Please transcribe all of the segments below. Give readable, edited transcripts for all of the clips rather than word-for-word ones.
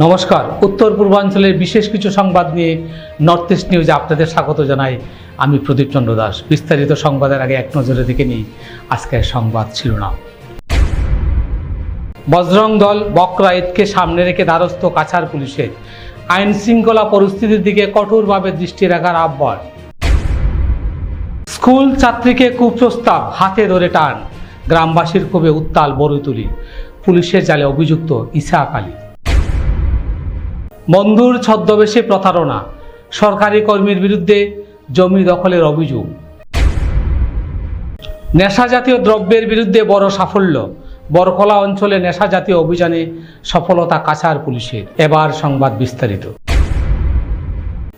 নমস্কার, উত্তর পূর্বাঞ্চলের বিশেষ কিছু সংবাদ নিয়ে নর্থ ইস্ট নিউজে আপনাদের স্বাগত জানাই। আমি প্রদীপ চন্দ্র দাস। বিস্তারিত সংবাদের আগে এক নজরে দেখে নিই আজকের সংবাদ শিরোনাম। বজরং দল বকরা ঈদকে সামনে রেখে দ্বারস্থ কাছাড় পুলিশের। আইন শৃঙ্খলা পরিস্থিতির দিকে কঠোরভাবে দৃষ্টি রাখার আহ্বান। স্কুল ছাত্রীকে কুপ্রস্তাব, হাতে ধরে টান। গ্রামবাসীর ক্ষোভে উত্তাল বড়ইতুলি। পুলিশের জালে অভিযুক্ত ইসহাক আলী। বন্ধুর ছদ্মবেশে প্রতারণা, সরকারি কর্মীর বিরুদ্ধে জমি দখলের অভিযোগ। নেশাজাতীয় দ্রব্যের বিরুদ্ধে বড় সাফল্য, বরকলা অঞ্চলে নেশাজাতীয় অভিযানে সফলতা কাছাড় পুলিশের। এবার সংবাদ বিস্তারিত।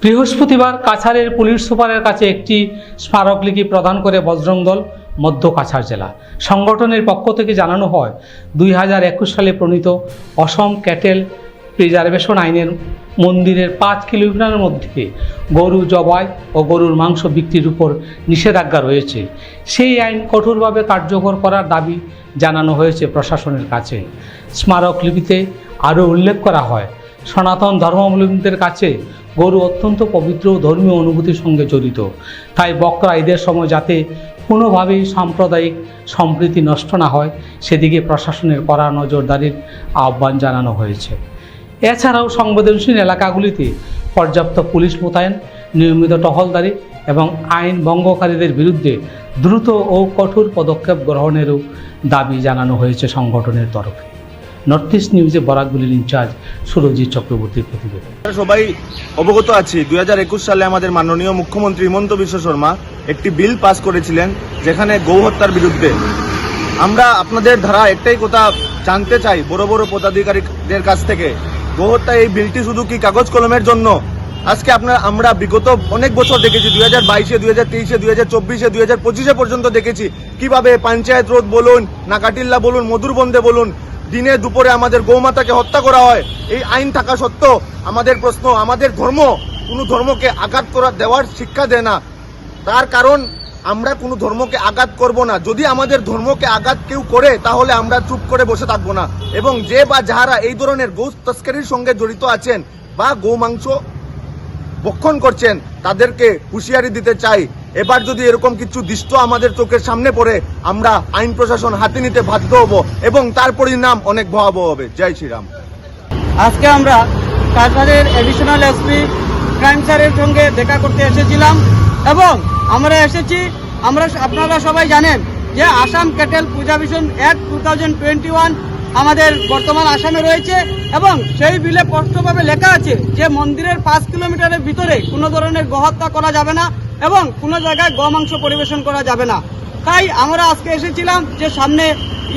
বৃহস্পতিবার কাছাড়ের পুলিশ সুপারের কাছে একটি স্মারকলিপি প্রদান করে বজরং দল মধ্য কাছাড় জেলা সংগঠনের পক্ষ থেকে জানানো হয়, 2021 সালে প্রণীত অসম ক্যাটেল প্রিজার্ভেশন আইনের মন্দিরের 5 কিলোমিটারের মধ্যে গরু জবাই ও গরুর মাংস বিক্রির উপর নিষেধাজ্ঞা রয়েছে। সেই আইন কঠোরভাবে কার্যকর করার দাবি জানানো হয়েছে প্রশাসনের কাছে। স্মারকলিপিতে আরও উল্লেখ করা হয়, সনাতন ধর্মাবলম্বীদের কাছে গরু অত্যন্ত পবিত্র ও ধর্মীয় অনুভূতির সঙ্গে জড়িত। তাই বকরা ঈদের সময় যাতে কোনোভাবেই সাম্প্রদায়িক সম্প্রীতি নষ্ট না হয় সেদিকে প্রশাসনের কড়া নজরদারির আহ্বান জানানো হয়েছে। এছাড়াও সংবেদনশীল এলাকাগুলিতে পর্যাপ্ত পুলিশ মোতায়েন, নিয়মিত টহলদারি এবং আইন ভঙ্গকারীদের বিরুদ্ধে দ্রুত ও কঠোর পদক্ষেপ গ্রহণেরও দাবি জানানো হয়েছে সংগঠনের তরফে। নর্থ ইস্ট নিউজে বরাকগুলির ইনচার্জ সুরজিৎ চক্রবর্তীর প্রতিবেদন। সবাই অবগত আছি, 2021 সালে আমাদের মাননীয় মুখ্যমন্ত্রী হিমন্ত বিশ্ব শর্মা একটি বিল পাস করেছিলেন যেখানে গৌ হত্যার বিরুদ্ধে। আমরা আপনাদের ধারা একটাই কথা জানতে চাই বড় বড় পদাধিকারীদের কাছ থেকে, গৌ হত্যা এই বিলটি শুধু কি কাগজ কলমের জন্য? আজকে আমরা বিগত অনেক বছর দেখেছি, 2022-এ, 2023-এ, 2024-এ, 2025-এ পর্যন্ত দেখেছি কিভাবে পঞ্চায়েত রোড বলুন, নাকাটিল্লা বলুন, মধুরবন্দে বলুন, দিনে দুপুরে আমাদের গৌমাতাকে হত্যা করা হয়। এই আইন থাকা সত্ত্বেও আমাদের প্রশ্ন, আমাদের ধর্ম কোনো ধর্মকে আঘাত দেওয়ার শিক্ষা দেয় না। তার কারণ আমরা কোনো ধর্মকে আঘাত করব না। যদি আমাদের ধর্মকে আঘাত কেউ করে তাহলে আমরা চুপ করে বসে থাকবো না। এবং যে বা যারা এই ধরনের গৌ তস্করির সঙ্গে জড়িত আছেন বা গৌ মাংস ভক্ষণ করছেন তাদেরকে হুঁশিয়ারি দিতে চাই, এবার যদি এরকম কিছু দৃশ্য আমাদের চোখের সামনে পড়ে আমরা আইন প্রশাসন হাতে নিতে বাধ্য হব এবং তার পরিণাম অনেক ভয়াবহ হবে। জয় শ্রীরাম। আজকে আমরা কাছাড়ের এডিশনাল এসপি ক্রাইম স্যারের সঙ্গে দেখা করতে এসেছিলাম এবং আপনারা সবাই জানেন যে আসাম ক্যাটেল প্রিজার্ভেশন অ্যাক্ট 2021 আমাদের বর্তমান আসামে রয়েছে এবং সেই বিলে স্পষ্টভাবে লেখা আছে যে মন্দিরের 5 কিলোমিটারের ভিতরে কোনো ধরনের গোহত্যা করা যাবে না এবং কোনো জায়গায় গোমাংস পরিবেশন করা যাবে না। তাই আমরা আজকে এসেছিলাম যে সামনে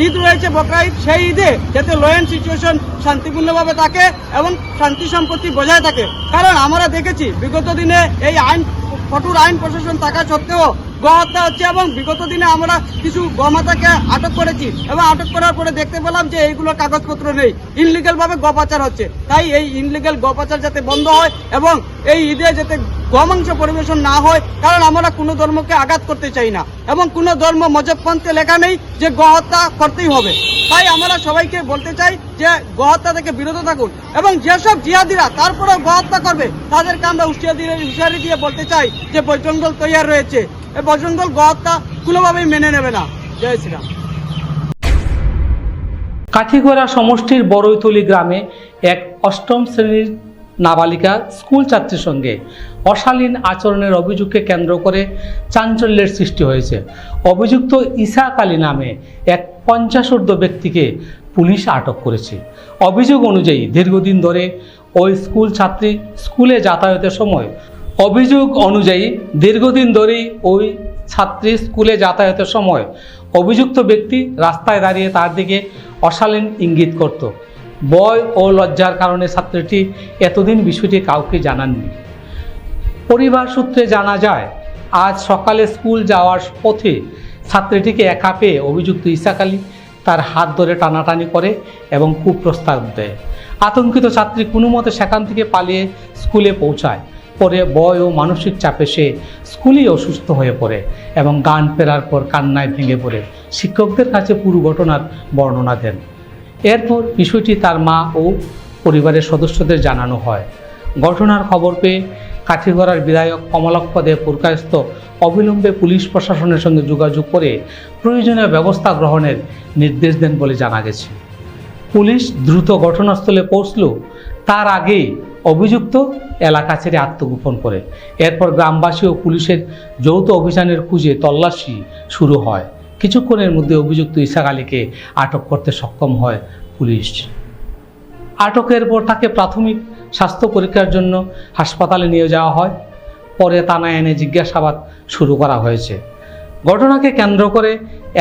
ঈদ রয়েছে, বকরা ঈদ, সেই ঈদে যাতে ল অ্যান্ড সিচুয়েশন শান্তিপূর্ণভাবে থাকে এবং শান্তি সম্পত্তি বজায় থাকে। কারণ আমরা দেখেছি বিগত দিনে এই কঠোর আইন প্রশাসন থাকা সত্ত্বেও গোহত্যা হচ্ছে এবং বিগত দিনে আমরা কিছু গোমাতাকে আটক করেছি এবং আটক করার পরে দেখতে পেলাম যে এইগুলোর কাগজপত্র নেই, ইনলিগাল ভাবে গোপাচার হচ্ছে। তাই এই ইনলিগাল গোপাচার যাতে বন্ধ হয় এবং এই ঈদে যাতে গোমাংস পরিবেশন না হয়, কারণ আমরা কোনো ধর্মকে আঘাত করতে চাই না এবং কোনো ধর্ম মজবপন্থে লেখা নেই যে গোহত্যা করতেই হবে। তাই আমরা সবাইকে বলতে চাই যে গোহত্যা থেকে বিরত থাকুন এবং যেসব জিহাদিরা তারপরেও গোহত্যা করবে তাদেরকে আমরা হুঁশিয়ারি দিয়ে বলতে চাই যে বজরং দল তৈয়ার রয়েছে, এই বজরং দল গোহত্যা কোনোভাবেই মেনে নেবে না। জয় শ্রীরাম। কাঠিগড়া সমষ্টির বড়ইতলি গ্রামে এক 8ম শ্রেণীর নাবালিকা স্কুল ছাত্রীর সঙ্গে অশালীন আচরণের অভিযোগকে কেন্দ্র করে চাঞ্চল্যের সৃষ্টি হয়েছে। অভিযুক্ত ইসহাক আলী নামে এক 50 ঊর্ধ্ব ব্যক্তিকে পুলিশ আটক করেছে। অভিযোগ অনুযায়ী দীর্ঘদিন ধরে ওই স্কুল ছাত্রী স্কুলে যাতায়াতের সময় অভিযুক্ত ব্যক্তি রাস্তায় দাঁড়িয়ে তার দিকে অশালীন ইঙ্গিত করত। ভয় ও লজ্জার কারণে ছাত্রীটি এতদিন বিষয়টি কাউকে জানাননি। পরিবার সূত্রে জানা যায়, আজ সকালে স্কুল যাওয়ার পথে ছাত্রীটিকে একা পেয়ে অভিযুক্ত ইসহাক আলী তার হাত ধরে টানাটানি করে এবং কুপ্রস্তাব দেয়। আতঙ্কিত ছাত্রী কোনো মতে সেখান থেকে পালিয়ে স্কুলে পৌঁছায়। পরে ভয় ও মানসিক চাপে সে স্কুলেই অসুস্থ হয়ে পড়ে এবং গান ফেরার পর কান্নায় ভেঙে পড়ে শিক্ষকদের কাছে পুরো ঘটনার বর্ণনা দেন। এরপর বিষয়টি তার মা ও পরিবারের সদস্যদের জানানো হয়। ঘটনার খবর পেয়ে কাঠিগড়ার বিধায়ক কমলাক্ষ দে পুরকায়স্থ অবিলম্বে পুলিশ প্রশাসনের সঙ্গে যোগাযোগ করে প্রয়োজনীয় ব্যবস্থা গ্রহণের নির্দেশ দেন বলে জানা গেছে। পুলিশ দ্রুত ঘটনাস্থলে পৌঁছলেও তার আগেই অভিযুক্ত এলাকা ছেড়ে আত্মগোপন করে। এরপর গ্রামবাসী ও পুলিশের যৌথ অভিযানের খুঁজে তল্লাশি শুরু হয়। কিছুক্ষণের মধ্যে অভিযুক্ত ইসাক আলীকে আটক করতে সক্ষম হয় পুলিশ। আটকের পর তাকে প্রাথমিক স্বাস্থ্য পরীক্ষার জন্য হাসপাতালে নিয়ে যাওয়া হয়। পরে থানায় এনে জিজ্ঞাসাবাদ শুরু করা হয়েছে। ঘটনাকে কেন্দ্র করে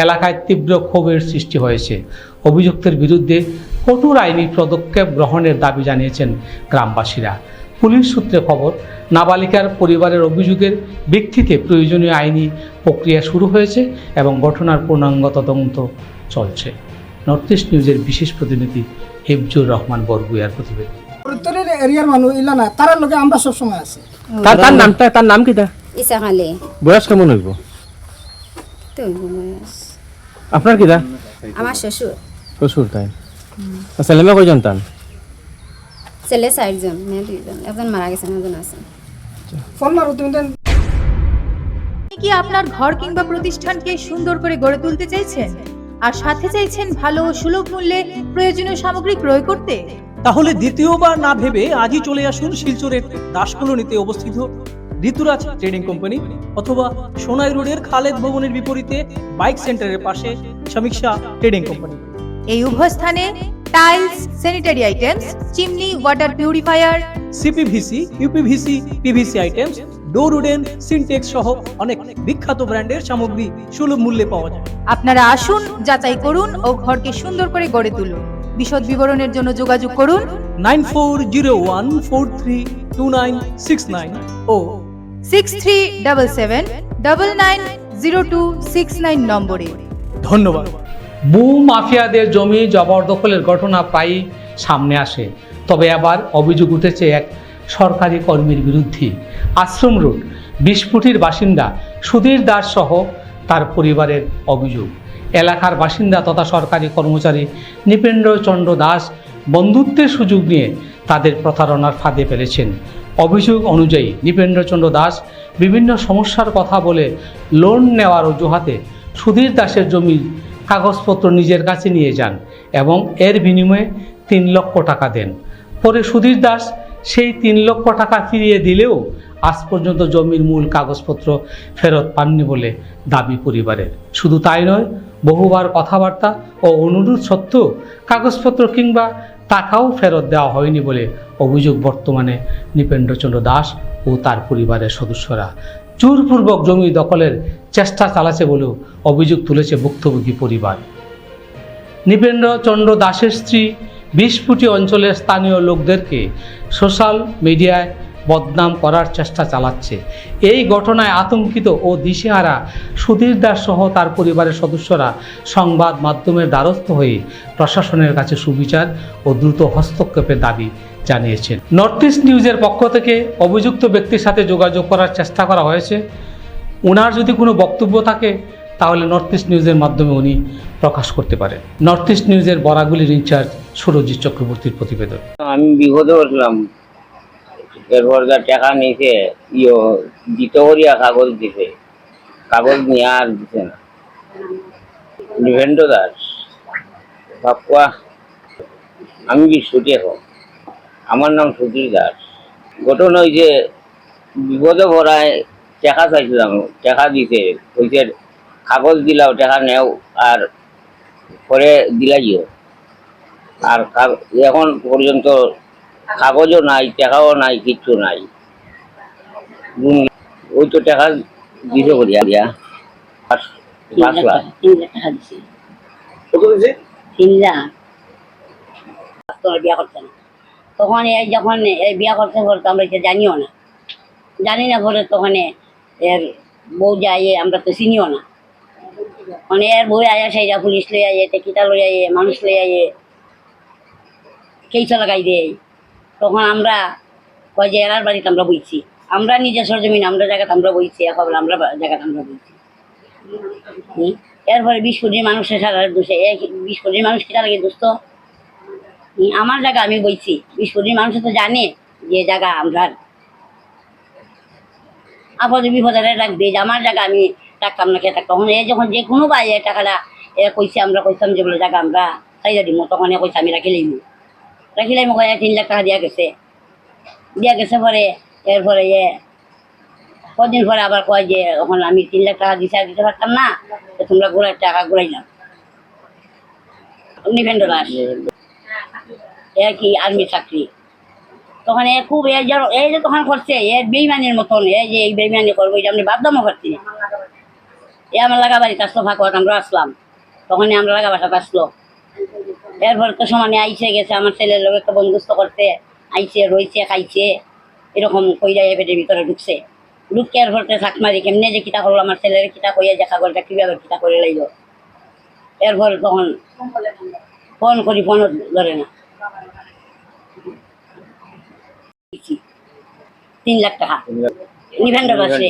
এলাকায় তীব্র ক্ষোভের সৃষ্টি হয়েছে। অভিযুক্তের বিরুদ্ধে কঠোর আইনি পদক্ষেপ গ্রহণের দাবি জানিয়েছেন গ্রামবাসীরা। পুলিশ সূত্রে খবর, নাবালিকার পরিবারের অভিযোগের ভিত্তিতে প্রয়োজনীয় আইনি প্রক্রিয়া শুরু হয়েছে এবং ঘটনার পূর্ণাঙ্গ তদন্ত চলছে। নর্থ ইস্ট নিউজের বিশেষ প্রতিনিধি হিফজুর রহমান বরগুয়ার প্রতিবেদন। উত্তরের এরিয়ার মানুষ ইলা না তার লগে আমরা সব সময় আছি। তার নাম কিটা? ইসাক আলী। বয়স কেমন হইব? তো বয়স আপনার কিটা? আমার শ্বশুর। শ্বশুর তাই? ছেলে মেয়ে কয়জন তান? ছেলে 4 জন, মেয়ে 2 জন। একজন মারা গেছেন, একজন আছেন। ফোন মারো তুমি দেন। আপনি কি আপনার ঘর কিংবা প্রতিষ্ঠানকে সুন্দর করে গড়ে তুলতে চাইছেন আর সাথে চাইছেন ভালো ও সুলভ মূল্যে প্রয়োজনীয় সামগ্রী ক্রয় করতে? তাহলে দ্বিতীয়বার না ভেবে আজই চলে আসুন শিলচরের দাস কলোনিতে অবস্থিত ঋতুরাজ ট্রেডিং কোম্পানি অথবা সোনাই রোডের খালেদ ভবনের বিপরীতে বাইক সেন্টারের পাশে সমীক্ষা ট্রেডিং কোম্পানি। এই উভয় স্থানে tiles, sanitary items, chimney, water purifier, CPVC, uPVC, PVC items, ডোর উডেন, সিনটেক্স সহ অনেক বিখ্যাত ব্র্যান্ডের সামগ্রী সুলভ মূল্যে পাওয়া যায়। আপনারা আসুন, যাচাই করুন ও ঘরকে সুন্দর করে গড়ে তুলুন। বিশদ বিবরণের জন্য যোগাযোগ করুন 9401432969 ও 6377990269 নম্বরে। ধন্যবাদ। ভূ মাফিয়াদের জমি জবরদখলের ঘটনা প্রায়ই সামনে আসে। তবে আবার অভিযোগ উঠেছে এক সরকারি কর্মীর বিরুদ্ধে। আশ্রম রোড 20 ফুটির বাসিন্দা সুধীর দাস সহ তার পরিবারের অভিযোগ, এলাকার বাসিন্দা তথা সরকারি কর্মচারী নৃপেন্দ্র চন্দ্র দাস বন্ধুত্বের সুযোগ নিয়ে তাদের প্রতারণার ফাঁদে ফেলেছেন। অভিযোগ অনুযায়ী নৃপেন্দ্র চন্দ্র দাস বিভিন্ন সমস্যার কথা বলে লোন নেওয়ার অজুহাতে সুধীর দাসের জমির কাগজপত্র নিজের কাছে নিয়ে যান এবং এর বিনিময়ে 3 লক্ষ টাকা দেন। পরে সুধীর দাস সেই 3 লক্ষ টাকা ফিরিয়ে দিলেও আজ পর্যন্ত জমির মূল কাগজপত্র ফেরত পাননি বলে দাবি পরিবারের। শুধু তাই নয়, বহুবার কথাবার্তা ও অনুরোধ সত্ত্বেও কাগজপত্র কিংবা টাকাও ফেরত দেওয়া হয়নি বলে অভিযোগ। বর্তমানে নৃপেন্দ্রচন্দ্র দাস ও তার পরিবারের সদস্যরা জোরপূর্বক জমি দখলের চেষ্টা চালাচ্ছে বলেও অভিযোগ তুলেছে ভুক্তভোগী পরিবার। নৃপেন্দ্রচন্দ্র দাসের স্ত্রী 20 ফুটি অঞ্চলের স্থানীয় লোকদেরকে সোশ্যাল মিডিয়ায় বদনাম করার চেষ্টা চালাচ্ছে। এই ঘটনায় আতঙ্কিত ও দিশেহারা সুধীর দাস সহ তার পরিবারের সদস্যরা সংবাদ মাধ্যমের দ্বারস্থ হয়ে প্রশাসনের কাছে সুবিচার ও দ্রুত হস্তক্ষেপের দাবি জানিয়েছেন। নর্থ ইস্ট নিউজের পক্ষ থেকে অভিযুক্ত ব্যক্তির সাথে যোগাযোগ করার চেষ্টা করা হয়েছে। ওনার যদি কোনো বক্তব্য থাকে তাহলে নর্থ ইস্ট নিউজের মাধ্যমে উনি প্রকাশ করতে পারেন। নর্থ ইস্ট নিউজের বরাগুলির ইনচার্জ সুরজিৎ চক্রবর্তীর প্রতিবেদন। আমি বিপদে পড়লাম, এরপর টাকা নিয়েছে, দিতে করিয়া কাগজ দিছে, কাগজ নিয়ে আর দিছে না। নৃপেন্দ্র দাস বাপুয়া, আমি বিশ্বটি এখন, আমার নাম সুধীর দাস। ঘটনা হয়েছে বিপদে পড়ায় টাকা চাইছিলাম, টাকা দিতে হয়েছে, কাগজ দিলাও, টাকা নেও আর পরে দিলাইও। আর এখন পর্যন্ত কাগজও নাই, টাকাও নাই, কিচ্ছু নাই। ওই তো টাকা দিতে করিয়া দিয়া 5 লাখ। 3 লাখ বিয়া করতে না। তখন যখন বিয়া করতে করতে আমরা এটা জানি না বলে তখন এর বউ যায়, আমরা তো চিনিও না। মানে এর বউ আয়া সেইটা পুলিশ লই আয়ে, টেকিটা লই আয়ে, মানুষ লই আয়ে, কেইসা লাগাই দেয়। তখন আমরা কয় যে এরার বাড়িতে আমরা বইছি, আমরা নিজের সরজমিন, আমরা জায়গাতে আমরা বইছি, এখন আমরা জায়গাতে আমরা বইছি। এরপরে 20 কোটি মানুষের সারা দোষে, 20 কোটি মানুষ কিটা লাগে দোস্ত? আমার জায়গা আমি বইছি 20-25 মানুষ তো জানে যে জায়গা আমরা আপদে বিপদে রাখবে যে আমার জায়গা আমি রাখতাম না খেয়ে থাকতাম। তখন এ যখন যে কোনো ভাই এ টাকাটা কইছে আমরা কইতাম যে বলে জায়গা আমরা চাইজা দিব, তখন এ কইছে আমি রাখিলাইম 3 লাখ টাকা দিয়া গেছে পরে এরপরে কদিন পরে আবার কয় যে এখন আমি 3 লাখ টাকা দিতে পারতাম না, তো তোমরা টাকা ঘুরাইলাম। নিভেন্দ্র দাস কি আর্মি চাকরি, তখন খুব এই যে তখন করছে বেইমানির মতন এই বেইমানি করবো এটা আমি ভাবতামও পারছি না। আমার লাগা বাড়িতে আসলো ফাঁকুয়াত, আমরা আসলাম তখন আমরা লাগা বাসাতে আসলো। এরপর তো সমানে আইসে গেছে আমার ছেলের লোক একটা বন্ধুত্ব করতে আইসে রয়েছে খাইছে এরকম কইরা পেটের ভিতরে ঢুকছে। ঢুকে এরপর শাক মারি কেমনে যে কিতা করলো আমার ছেলের কিতা কইয়া দেখা করটা কিভাবে কিতা করে লাইল। এরপর তখন ফোন করি, ফোনও ধরে না। 3 লাখ টাকা নিভেন্দ্র দাসে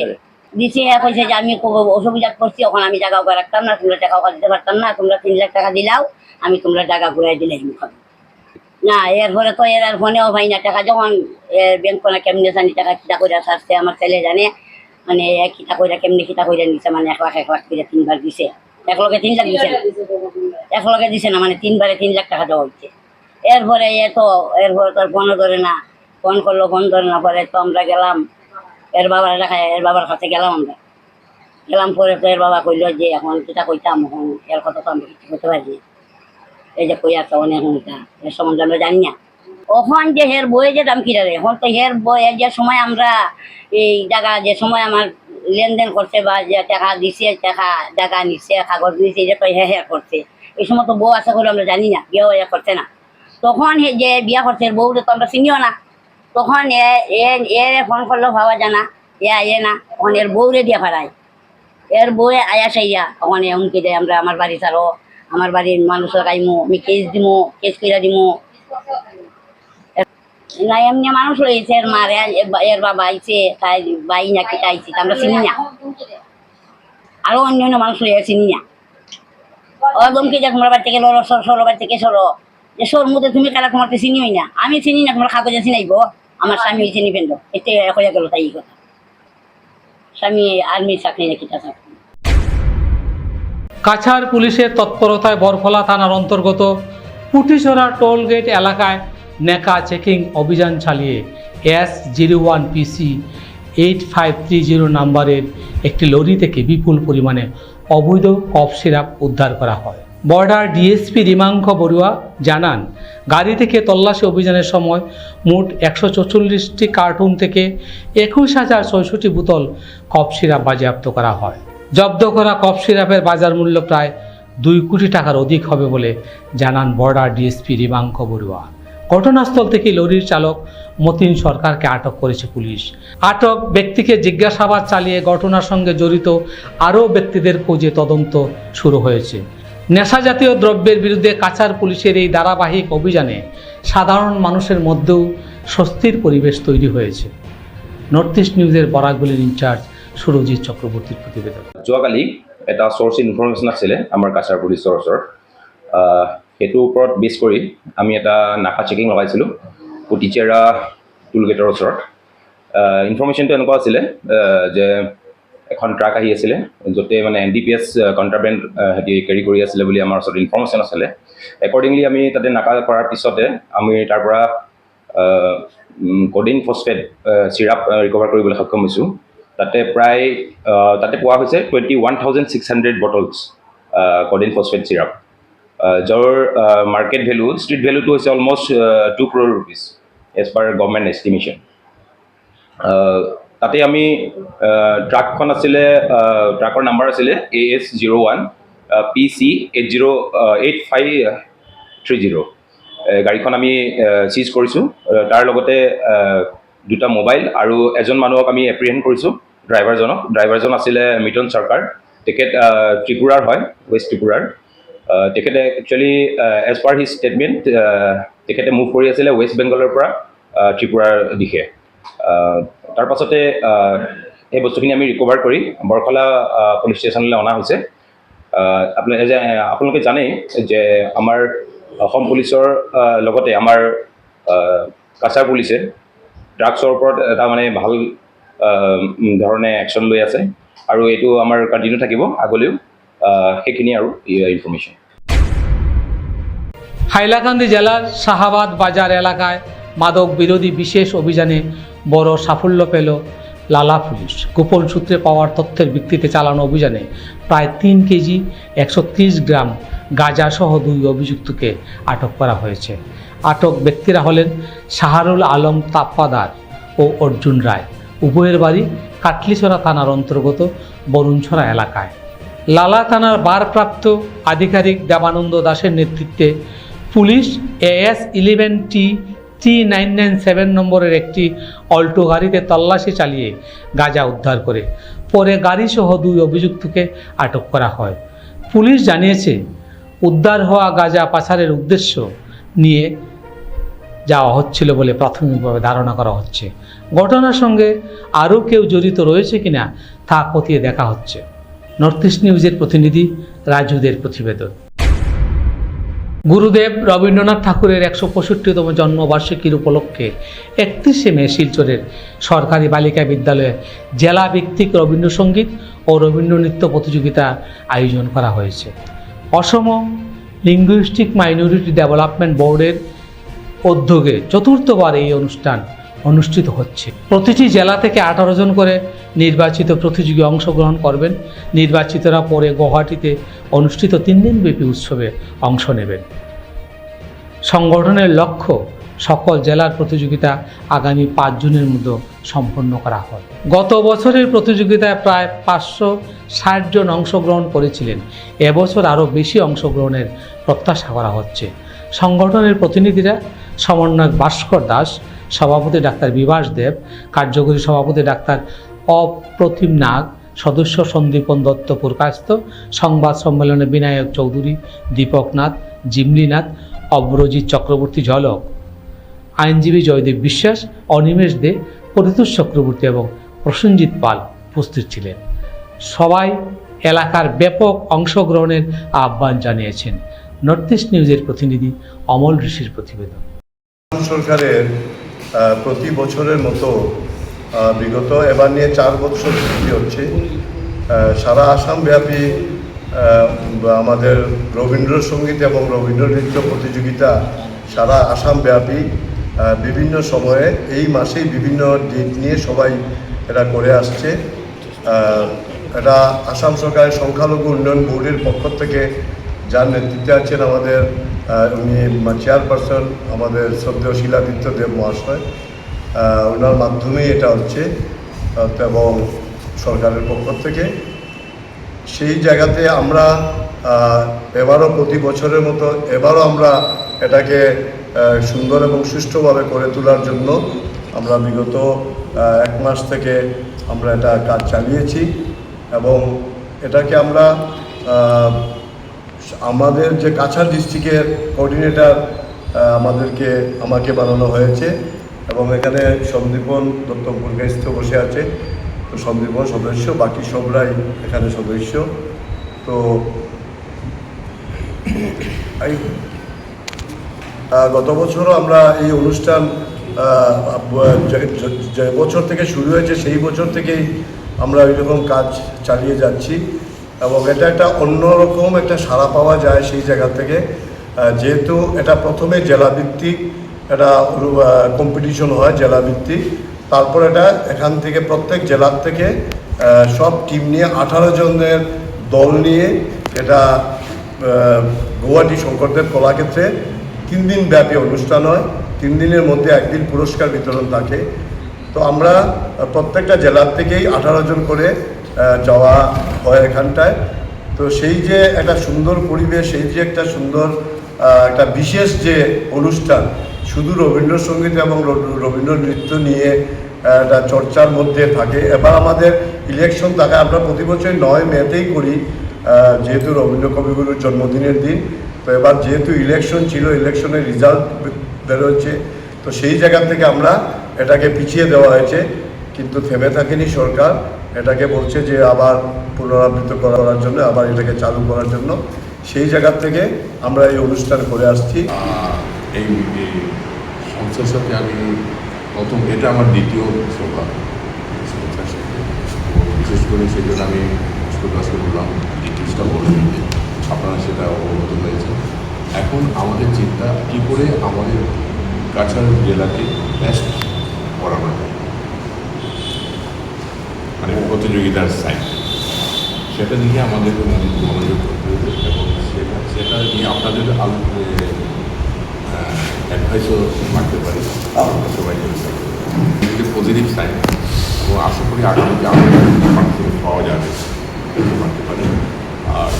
দিছে, কইছে যে আমি অসুবিধা করছি, ওখানে আমি জায়গা উঠে রাখতাম না, তোমরা টাকা দিতে পারতাম না, তোমরা 3 লাখ টাকা দিলাও আমি তোমরা জায়গা ঘুরাই দিলে না। এরপরে তো এর ফোনেও ভাই না টাকা, যখন ব্যাংক কোনা কেমনে জানি টাকা কিতা করে ছাড়ছে আমার ছেলে জানে, মানে কিতা করে কেমনে কিতা করে নিছে, মানে 1 লাখ করে 3 বার দিছে, 1 লগে 3 লাখ দিছে, 1 লগে দিছে না, মানে 3 বারে 3 লাখ টাকা দেওয়া হচ্ছে। এরপরে এরপরে তোর ফোনও ধরে না, ফোন করলো ফোন ধরে না, পরে তো আমরা গেলাম এর বাবার দেখায়, এর বাবার কাছে গেলাম আমরা, গেলাম পরে তো এর বাবা কইল যে এখন কিতা কইতাম, এখন এর কথা তো আমরা কিছু করতে পারি, এই যে কই আছে অনেক এর সম্বন্ধে আমরা জানি না। ওখান যে হের বইয়ে যেতাম কিনারে, এখন তো হের বই যে সময় আমরা এই জায়গা যে সময় আমার লেনদেন করছে বা যে টাকা দিছে জায়গা নিচ্ছে কাগজ দিচ্ছে যে তো হের করছে, এই সময় তো বউ আছে করে আমরা জানি না, বিয়েও করছে না। তখন যে বিয়া করছে বউরে তো আমরা চিনিও না, তখন ফোন করলেও ভাবা জানা আয়ে না, তখন এর বউরে দিয়ে ফাড়ায়, এর বউয়ে আয়া সাইয়া তখন এমনকি দেয় আমরা আমার বাড়ি ছাড়ো, আমার বাড়ির মানুষ লাগাইমু, আমি কেস কইরা দিমু না, এমনি মানুষ রয়েছে এর মারে এর বাবা আইছে তাই বাই না কি আইছে আমরা চিনি না, আরো অন্য মানুষ রয়েছে চিনি না। ওরকমকি যে তোমার বাড়ি থেকে সরো বাড়ি থেকে সরো, যে সর মধ্যে তুমি কারা তোমার তো চিনিই না, আমি চিনি না, তোমার কাগজে চিনাইব, আমার স্বামী হয়েছে নিবেন্দ্র, এতে হয়ে গেল তাই কথা, স্বামী আর্মি চাকরি নাকি তা চাকরি। কাছাড় পুলিশের তৎপরতায় বরখলা থানার অন্তর্গত পুটিছড়া টোল গেট এলাকায় নেকা চেকিং অভিযান চালিয়ে S01 PC 8530 নাম্বারের একটি লরি থেকে বিপুল পরিমাণে অবৈধ কফ সিরাপ উদ্ধার করা হয়। বর্ডার ডিএসপি রিমাঙ্ক বড়ুয়া জানান, গাড়ি থেকে তল্লাশি অভিযানের সময় মোট 144টি কার্টুন থেকে 21,066 বোতল কফ সিরাপ বাজেয়াপ্ত করা হয়। জব্দ করা কফ সিরাপের বাজার মূল্য প্রায় 2 কোটি টাকার অধিক হবে বলে জানান বর্ডার ডিএসপি রিমাঙ্ক বড়ুয়া। ঘটনাস্থল থেকে লরির চালক মতিন সরকারকে আটক করেছে পুলিশ। আটক ব্যক্তিকে জিজ্ঞাসাবাদ চালিয়ে ঘটনার সঙ্গে জড়িত আরও ব্যক্তিদের খোঁজে তদন্ত শুরু হয়েছে। নেশাজাতীয় দ্রব্যের বিরুদ্ধে কাছাড় পুলিশের এই ধারাবাহিক অভিযানে সাধারণ মানুষের মধ্যেও স্বস্তির পরিবেশ তৈরি হয়েছে। নর্থ ইস্ট নিউজের বরাকগুলির ইনচার্জ সুরজিৎ চক্রবর্তীর প্রতিবেদন। যোৱাকালি এটা চ'ৰ্চ ইনফৰমেশ্যন আছিলে আমাৰ কাছাৰ পুলিচৰ ওচৰত, সেইটোৰ ওপৰত বেছ কৰি আমি এটা নাকা চেকিং লগাইছিলোঁ পুটিচেৰা টোল গেটৰ ওচৰত। ইনফৰমেশ্যনটো এনেকুৱা আছিলে যে এখন ট্ৰাক আহি আছিলে, য'তে মানে NDPS কণ্ট্ৰাবেণ্ড সিহঁতি কেৰি কৰি আছিলে বুলি আমাৰ ওচৰত ইনফৰমেশ্যন আছিলে। একৰ্ডিংলি আমি তাতে নাকা কৰাৰ পিছতে আমি তাৰ পৰা কডিন ফচফেট চিৰাপ ৰিকভাৰ কৰিবলৈ সক্ষম হৈছোঁ। তাতে পোৱা হৈছে 21,600 বটলছ কডিন ফচফেট চিৰাপ, যাৰ মাৰ্কেট ভেলু ষ্ট্ৰীট ভেলুটো হৈছে almost 2 crore rupees as per government estimation. তাতে আমি ট্ৰাকখন আছিলে, ট্ৰাকৰ নাম্বাৰ আছিলে AS01 PC 8530। গাড়ীখন আমি চিজ কৰিছোঁ, তাৰ লগতে 2টা মোবাইল আৰু এজন মানুহক আমি এপ্ৰিহেণ্ড কৰিছোঁ। ড্ৰাইভাৰজন আছিলে মিটন চৰকাৰ, তেখেত ত্ৰিপুৰাৰ হয়, ৱেষ্ট ত্ৰিপুৰাৰ। তেখেতে actually as per his statement তেখেতে মুভ কৰি আছিলে ৱেষ্ট বেংগলৰ পৰা ত্ৰিপুৰাৰ দিশে। তাৰ পাছতে এই বস্তুখিনি আমি ৰিকভাৰ কৰি বৰখলা পুলিচ ষ্টেচনলৈ অনা হৈছে। আপোনালোকে জানেই যে আমাৰ অসম পুলিচৰ লগতে আমাৰ কাছাৰ পুলিচে ড্ৰাগছৰ ওপৰত এটা মানে ভাল ধৰণে একশ্যন লৈ আছে আৰু এইটো আমাৰ কণ্টিনিউ থাকিব আগলৈও। সেইখিনি আৰু ইনফৰমেশ্যন। হাইলাকান্দি জেলার শাহাবাদ বাজার এলাকায় মাদক বিরোধী বিশেষ অভিযানে বড় সাফল্য পেল লালা পুলিশ। গোপন সূত্রে পাওয়ার তথ্যের ভিত্তিতে চালানো অভিযানে প্রায় 3 কেজি 130 গ্রাম গাঁজা সহ 2 অভিযুক্তকে আটক করা হয়েছে। আটক ব্যক্তিরা হলেন শাহরুল আলম তাপ্পাদার ও অর্জুন রায়। উভয়ের বাড়ি কাটলিছড়া থানার অন্তর্গত বরুণছড়া এলাকায়। লালা থানার ভারপ্রাপ্ত আধিকারিক দেবানন্দ দাসের নেতৃত্বে পুলিশ AS11T-T997 নম্বরের একটি অল্টো গাড়িতে তল্লাশি চালিয়ে গাঁজা উদ্ধার করে পরে গাড়িসহ 2 অভিযুক্তকে আটক করা হয়। পুলিশ জানিয়েছে উদ্ধার হওয়া গাঁজা পাচারের উদ্দেশ্য নিয়ে যাওয়া হচ্ছিল বলে প্রাথমিকভাবে ধারণা করা হচ্ছে। ঘটনার সঙ্গে আরও কেউ জড়িত রয়েছে কিনা তা খতিয়ে দেখা হচ্ছে। নর্থ ইস্ট নিউজের প্রতিনিধি রাজুদের প্রতিবেদন। গুরুদেব রবীন্দ্রনাথ ঠাকুরের 165তম জন্মবার্ষিকীর উপলক্ষে 31শে মে শিলচরের সরকারি বালিকা বিদ্যালয়ে জেলা ভিত্তিক রবীন্দ্রসঙ্গীত ও রবীন্দ্রনৃত্য প্রতিযোগিতা আয়োজন করা হয়েছে। অসম লিঙ্গুইস্টিক মাইনরিটি ডেভেলপমেন্ট বোর্ডের উদ্যোগে চতুর্থবার এই অনুষ্ঠান অনুষ্ঠিত হচ্ছে। প্রতিটি জেলা থেকে 18 জন করে নির্বাচিত প্রতিযোগী অংশগ্রহণ করবেন। নির্বাচিতরা পরে গুয়াহাটিতে অনুষ্ঠিত 3 দিনব্যাপী উৎসবে অংশ নেবেন। সংগঠনের লক্ষ্য সকল জেলার প্রতিযোগিতা আগামী 5 জুনের মধ্যে সম্পন্ন করা হয়। গত বছরের প্রতিযোগিতায় প্রায় 560 জন অংশগ্রহণ করেছিলেন। এবছর আরও বেশি অংশগ্রহণের প্রত্যাশা করা হচ্ছে। সংগঠনের প্রতিনিধিরা সমন্বয়ক ভাস্কর দাস, সভাপতি ডাক্তার বিভাস দেব, কার্যকরী সভাপতি ডাক্তার অপ্রতিম নাগ, সদস্য সন্দীপন দত্ত পুরকায়স্থ, সংবাদ সম্মেলনে বিনায়ক চৌধুরী, দীপক নাথ, জিমলিনাথ, অব্রজিৎ চক্রবর্তী ঝলক, আইনজীবী জয়দেব বিশ্বাস, অনিমেষ দে, পরিতোষ চক্রবর্তী এবং প্রসেনজিৎ পাল উপস্থিত ছিলেন। সবাই এলাকার ব্যাপক অংশগ্রহণের আহ্বান জানিয়েছেন। নর্থ ইস্ট নিউজের প্রতিনিধি অমল ঋষির প্রতিবেদন। সরকারের প্রতি বছরের মতো বিগত এবার নিয়ে 4 বছর ছুটি হচ্ছে। সারা আসাম ব্যাপী আমাদের রবীন্দ্রসঙ্গীত এবং রবীন্দ্রনৃত্য প্রতিযোগিতা সারা আসাম ব্যাপী বিভিন্ন সময়ে এই মাসেই বিভিন্ন দিক নিয়ে সবাই এটা করে আসছে। এটা আসাম সরকারের সংখ্যালঘু উন্নয়ন বোর্ডের পক্ষ থেকে যার নেতৃত্বে আছেন আমাদের উনি চেয়ারপারসন আমাদের শ্রদ্ধেয় শিলাদিত্য দেব মহাশয়, ওনার মাধ্যমেই এটা হচ্ছে এবং সরকারের পক্ষ থেকে। সেই জায়গাতে আমরা এবারও প্রতি বছরের মতো এবারও আমরা এটাকে সুন্দর এবং সুষ্ঠুভাবে করে তোলার জন্য আমরা বিগত 1 মাস থেকে আমরা এটা কাজ চালিয়েছি এবং এটাকে আমরা আমাদের যে কাছাড় ডিস্ট্রিক্টের কোঅর্ডিনেটর আমাকে বানানো হয়েছে এবং এখানে সন্দীপন দত্ত পুরকায়স্থ বসে আছে। তো সন্দীপন সদস্য, বাকি সবরাই এখানে সদস্য। তো গত বছরও আমরা এই অনুষ্ঠান যে বছর থেকে শুরু হয়েছে সেই বছর থেকেই আমরা এইরকম কাজ চালিয়ে যাচ্ছি এবং এটা একটা অন্যরকম একটা সাড়া পাওয়া যায় সেই জায়গা থেকে। যেহেতু এটা প্রথমে জেলাভিত্তিক এটা কম্পিটিশন হয় জেলাভিত্তিক, তারপর এটা এখান থেকে প্রত্যেক জেলার থেকে সব টিম নিয়ে 18 জনের দল নিয়ে এটা গুয়াহাটি শঙ্করদেব কলাক্ষেত্রে 3 দিন ব্যাপী অনুষ্ঠান হয়। 3 দিনের মধ্যে 1 দিন পুরস্কার বিতরণ থাকে। তো আমরা প্রত্যেকটা জেলার থেকেই 18 জন করে যাওয়া হয় এখানটায়। তো সেই যে একটা সুন্দর পরিবেশ, সেই যে একটা সুন্দর একটা বিশেষ যে অনুষ্ঠান, শুধু রবীন্দ্রসঙ্গীত এবং রবীন্দ্র নৃত্য নিয়ে একটা চর্চার মধ্যে থাকে। এবার আমাদের ইলেকশন থাকে, আমরা প্রতি বছর 9 মেতেই করি যেহেতু রবীন্দ্র কবিগুরুর জন্মদিনের দিন। তো এবার যেহেতু ইলেকশন ছিল, ইলেকশনের রেজাল্ট বেরোচ্ছে, তো সেই জায়গা থেকে আমরা এটাকে পিছিয়ে দেওয়া হয়েছে। কিন্তু থেমে থাকেনি সরকার, এটাকে বলছে যে আবার পুনরাবৃত্ত করার জন্য, আবার এটাকে চালু করার জন্য। সেই জায়গা থেকে আমরা এই অনুষ্ঠান করে আসছি। এই সংস্থার সাথে আমি প্রথম, এটা আমার দ্বিতীয় সভা সংস্থার সাথে। বিশেষ করে সেই জন্য আমি প্রকাশকে বললাম ডিটেলসটা বললাম, আপনারা সেটা অবগত হয়েছে। এখন আমাদের চিন্তা কী করে আমাদের কাছাড় জেলাকে বেস্ট করানো যায়, মানে প্রতিযোগিতার সাইড, সেটা দিকে আমাদের মনোযোগ করতে হবে এবং সেটা নিয়ে আপনাদের অ্যাডভাইসও মানতে পারি সবাইকে। এদিকে পজিটিভ সাইড এবং আশা করি আগামীতে আমাদের পার্টিসিপেট পাওয়া যাবে মানতে পারি। আর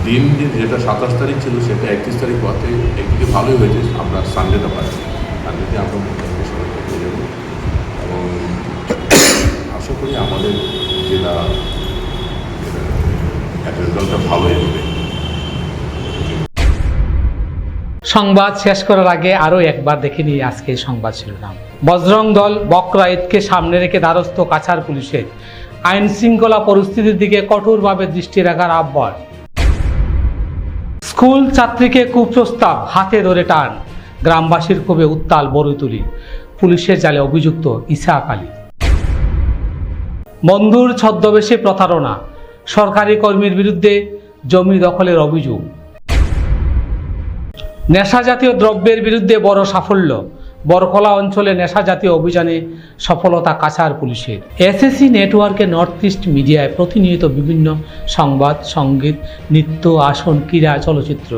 দিন যেটা 27 তারিখ ছিল সেটা 31 তারিখ হতে একদিকে ভালোই হয়েছে, আমরা সানডেটা পাচ্ছি। সানডেতে আমরা মোটামুটি সবাইকে পেয়ে যাবো এবং আশা করি আমাদের জেলা একটা রেজাল্টটা ভালোই হবে। সংবাদ শেষ করার আগে আরও একবার দেখে নিয়ে আজকে সংবাদ শিরোনাম। বজরং দল বকরা ঈদকে সামনে রেখে দ্বারস্থ কাছাড় পুলিশের, আইন শৃঙ্খলা পরিস্থিতির দিকে কঠোরভাবে দৃষ্টি রাখার আহ্বান। স্কুল ছাত্রীকে কুপ্রস্তাব, হাতে ধরে টান, গ্রামবাসীর ক্ষোভে উত্তাল বড়ইতুলি, পুলিশের জালে অভিযুক্ত ইসাক আলী। বন্ধুর ছদ্মবেশে প্রতারণা, সরকারি কর্মীর বিরুদ্ধে জমি দখলের অভিযোগ। নেশা জাতীয় দ্রব্যের বিরুদ্ধে বড় সাফল্য, বরকলা অঞ্চলে নেশা জাতীয় অভিযানে সফলতা কাছাড় পুলিশের। এসএসসি নেটওয়ার্কে নর্থ ইস্ট মিডিয়ায় প্রতিনিয়ত বিভিন্ন সংবাদ, সঙ্গীত, নৃত্য, আসন, ক্রীড়া, চলচ্চিত্র,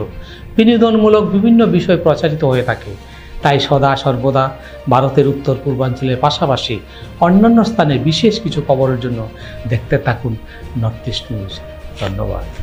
বিনোদনমূলক বিভিন্ন বিষয় প্রচারিত হয়ে থাকে। তাই সদা সর্বদা ভারতের উত্তর পূর্বাঞ্চলের পাশাপাশি অন্যান্য স্থানে বিশেষ কিছু খবরের জন্য দেখতে থাকুন নর্থ ইস্ট নিউজ। ধন্যবাদ।